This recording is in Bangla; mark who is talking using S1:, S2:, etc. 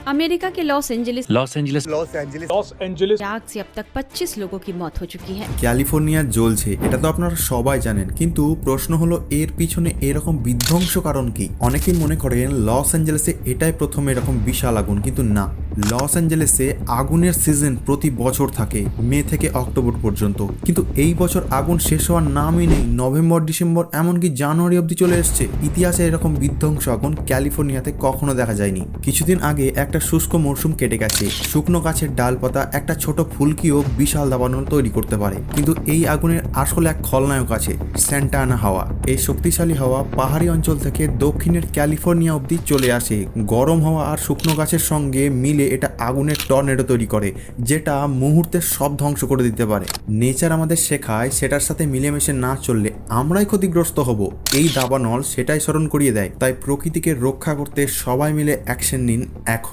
S1: अमेरिका के लॉस एंजलिस
S2: लॉस एंजेलिस
S1: आग से अब तक 25 लोगों की मौत हो चुकी है।
S3: ক্যালিফোর্নিয়া জ্বলছে, এটা তো আপনারা সবাই জানেন, কিন্তু প্রশ্ন হলো এর পিছনে এরকম বিধ্বংস কারণ কি? অনেকেই মনে করেন লস অ্যাঞ্জেলেসে এটাই প্রথম এরকম বিশাল আগুন, কিন্তু না। লস অ্যাঞ্জেলেসে আগুনের সিজন প্রতি বছর থাকে মে থেকে অক্টোবর পর্যন্ত, কিন্তু এই বছর আগুন শেষ হওয়ার নামই নেই। নভেম্বর, ডিসেম্বর, এমনকি জানুয়ারি অবধি চলে এসছে। ইতিহাসে এরকম বিধ্বংস আগুন ক্যালিফোর্নিয়াতে কখনো দেখা যায়নি। কিছুদিন আগে একটা শুষ্ক মরশুম কেটে গেছে, শুকনো গাছের ডালপাতা, একটা ছোট ফুলকিও বিশাল দাবানল তৈরি করতে পারে। কিন্তু এই আগুনের আসলে এক খলনায়ক আছে, স্যান্টা আনা হাওয়া। এই শক্তিশালী হাওয়া পাহাড়ি অঞ্চল থেকে দক্ষিণের ক্যালিফোর্নিয়া অবধি চলে আসে। গরম হাওয়া আর শুকনো গাছের সঙ্গে মিলে এটা আগুনের টর্নেডো তৈরি করে, যেটা মুহূর্তে সব ধ্বংস করে দিতে পারে। নেচার আমাদের শেখায় সেটার সাথে মিলেমিশে না চললে আমরাই ক্ষতিগ্রস্ত হব। এই দাবানল সেটাই স্মরণ করিয়ে দেয়। তাই প্রকৃতিকে রক্ষা করতে সবাই মিলে অ্যাকশন নিন এখন।